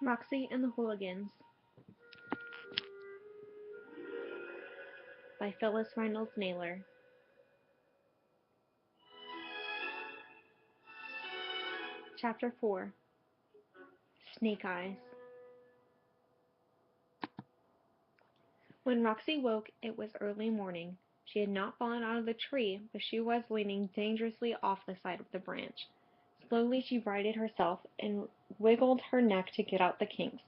Roxie and the Hooligans by Phyllis Reynolds Naylor. Chapter 4 Snake Eyes. When Roxie woke, it was early morning. She had not fallen out of the tree, but she was leaning dangerously off the side of the branch. Slowly she righted herself and wiggled her neck to get out the kinks.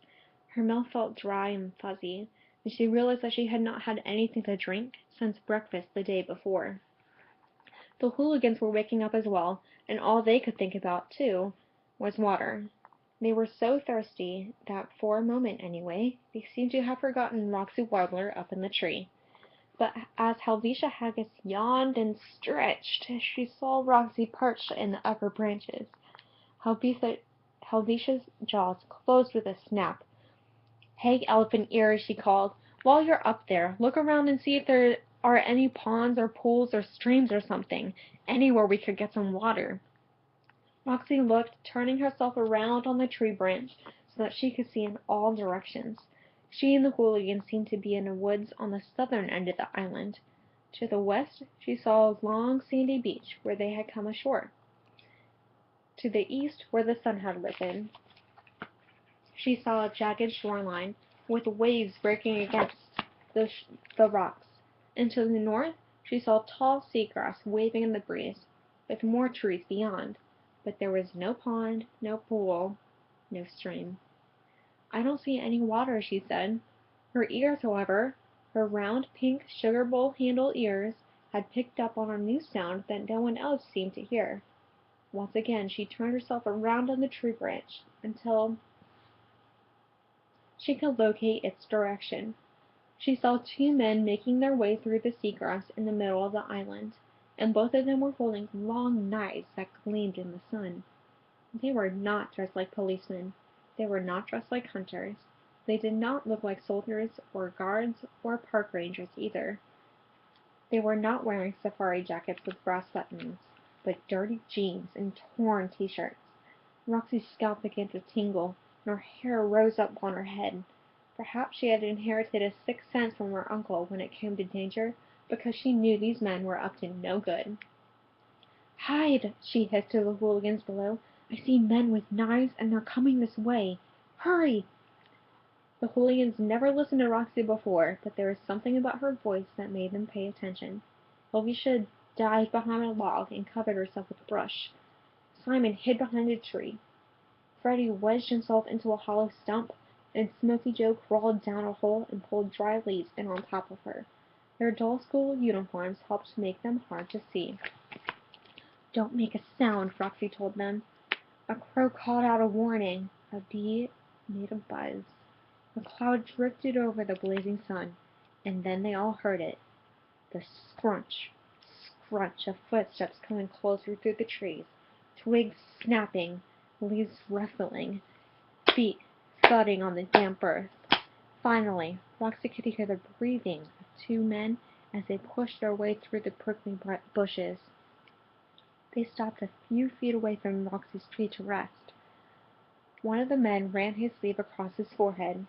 Her mouth felt dry and fuzzy, and she realized that she had not had anything to drink since breakfast the day before. The Hooligans were waking up as well, and all they could think about, too, was water. They were so thirsty that, for a moment anyway, they seemed to have forgotten Roxie Warbler up in the tree. But as Helvetia Haggis yawned and stretched, she saw Roxie perched in the upper branches. Helvetia's jaws closed with a snap. "Hey, Elephant Ears," she called, "while you're up there, look around and see if there are any ponds or pools or streams or something, anywhere we could get some water." Roxie looked, turning herself around on the tree branch so that she could see in all directions. She and the Hooligans seemed to be in the woods on the southern end of the island. To the west she saw a long sandy beach where they had come ashore. To the east, where the sun had risen, she saw a jagged shoreline with waves breaking against the rocks, and to the north she saw tall seagrass waving in the breeze, with more trees beyond. But there was no pond, no pool, no stream. "I don't see any water," she said. Her ears, however, her round pink sugar bowl handle ears, had picked up on a new sound that no one else seemed to hear. Once again she turned herself around on the tree branch until she could locate its direction. She saw two men making their way through the seagrass in the middle of the island, and both of them were holding long knives that gleamed in the sun. They were not dressed like policemen. They were not dressed like hunters. They did not look like soldiers or guards or park rangers either. They were not wearing safari jackets with brass buttons, but dirty jeans and torn t-shirts. Roxie's scalp began to tingle, and her hair rose up on her head. Perhaps she had inherited a sixth sense from her uncle when it came to danger, because she knew these men were up to no good. "Hide!" she hissed to the Hooligans below. "I see men with knives, and they're coming this way. Hurry!" The Hooligans never listened to Roxie before, but there was something about her voice that made them pay attention. Helvetia dived behind a log and covered herself with brush. Simon hid behind a tree. Freddie wedged himself into a hollow stump, and Smoky Joe crawled down a hole and pulled dry leaves in on top of her. Their dull school uniforms helped make them hard to see. "Don't make a sound," Roxie told them. A crow called out a warning. A bee made a buzz. A cloud drifted over the blazing sun, and then they all heard it. The scrunch, scrunch of footsteps coming closer through the trees, twigs snapping, leaves ruffling, feet thudding on the damp earth. Finally, Roxie could hear the breathing of two men as they pushed their way through the prickly bushes. They stopped a few feet away from Roxie's tree to rest. One of the men ran his sleeve across his forehead.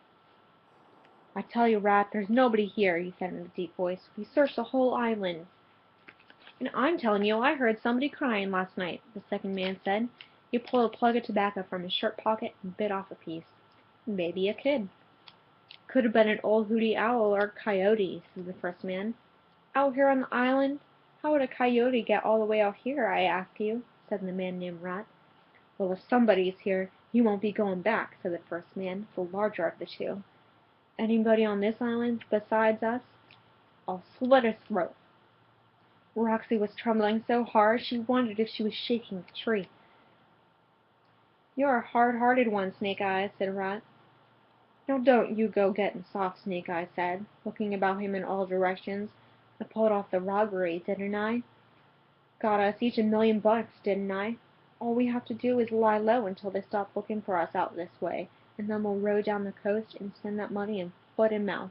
"I tell you, Rat, there's nobody here," he said in a deep voice. "We searched the whole island." "And I'm telling you I heard somebody crying last night," the second man said. He pulled a plug of tobacco from his shirt pocket and bit off a piece. "Maybe a kid." "Could have been an old hooty owl or a coyote," said the first man. "Out here on the island? How would a coyote get all the way out here, I ask you?" said the man named Rat. "Well, if somebody's here, he won't be going back," said the first man, the larger of the two. "Anybody on this island besides us? I'll slit his throat." Roxie was trembling so hard she wondered if she was shaking the tree. "You're a hard-hearted one, Snake Eyes," said Rat. "Now don't you go getting soft," Snake Eyes said, looking about him in all directions. "I pulled off the robbery, didn't I? Got us each $1,000,000, didn't I? All we have to do is lie low until they stop looking for us out this way, and then we'll row down the coast and spend that money in foot and mouth."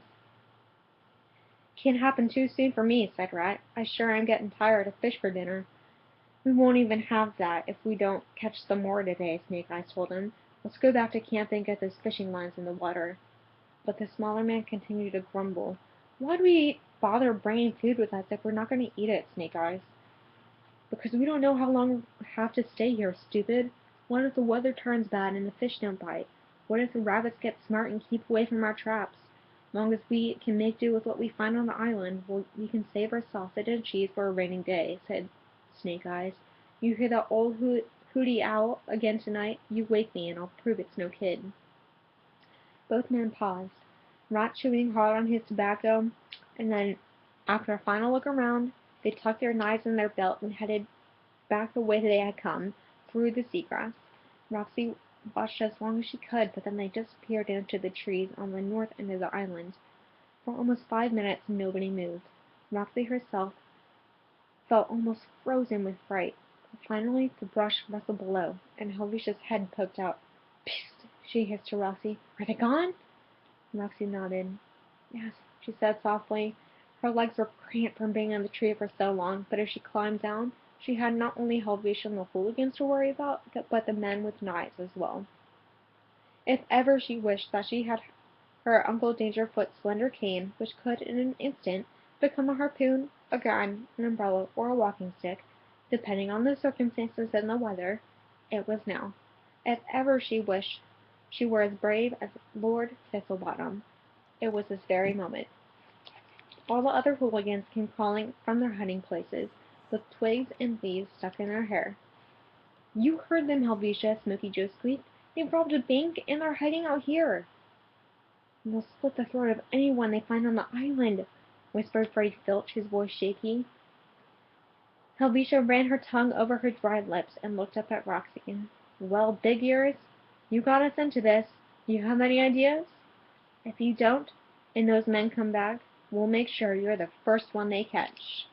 "Can't happen too soon for me," said Rat. "I sure am getting tired of fish for dinner." "We won't even have that if we don't catch some more today," Snake Eyes told him. Let's go back to camp and get those fishing lines in the water." But the smaller man continued to grumble. "Why do we bother bringing food with us if we're not going to eat it, Snake Eyes?" "Because we don't know how long we'll have to stay here, stupid. What if the weather turns bad and the fish don't bite? What if the rabbits get smart and keep away from our traps? Long as we can make do with what we find on the island, we can save our sausage and cheese for a rainy day," said Snake Eyes. "You hear that old hooty owl again tonight? You wake me, and I'll prove it's no kid." Both men paused, Rat chewing hard on his tobacco, and then, after a final look around, they tucked their knives in their belt and headed back the way they had come, through the seagrass. Roxie watched as long as she could, but then they disappeared into the trees on the north end of the island. For almost 5 minutes nobody moved. Roxie herself felt almost frozen with fright. Finally the brush rustled below, and Helvetia's head poked out. "Psst!" she hissed to Roxie. "Are they gone?" Roxie nodded. "Yes," she said softly. Her legs were cramped from being in the tree for so long, but if she climbed down, she had not only Helvetia and the hooligans to worry about, but the men with knives as well. If ever she wished that she had her Uncle Dangerfoot's slender cane, which could in an instant become a harpoon, a gun, an umbrella, or a walking stick, depending on the circumstances and the weather, it was now. If ever she wished she were as brave as Lord Thistlebottom, it was this very moment. All the other hooligans came crawling from their hiding places, with twigs and leaves stuck in their hair. "You heard them, Helvetia," Smoky Joe squeaked. "They've robbed a bank, and they're hiding out here." "And they'll slit the throat of anyone they find on the island," whispered Freddie Filch, his voice shaky. Helvetia ran her tongue over her dry lips and looked up at Roxie. "Well, Big Ears, you got us into this. You have any ideas? If you don't, and those men come back, we'll make sure you're the first one they catch."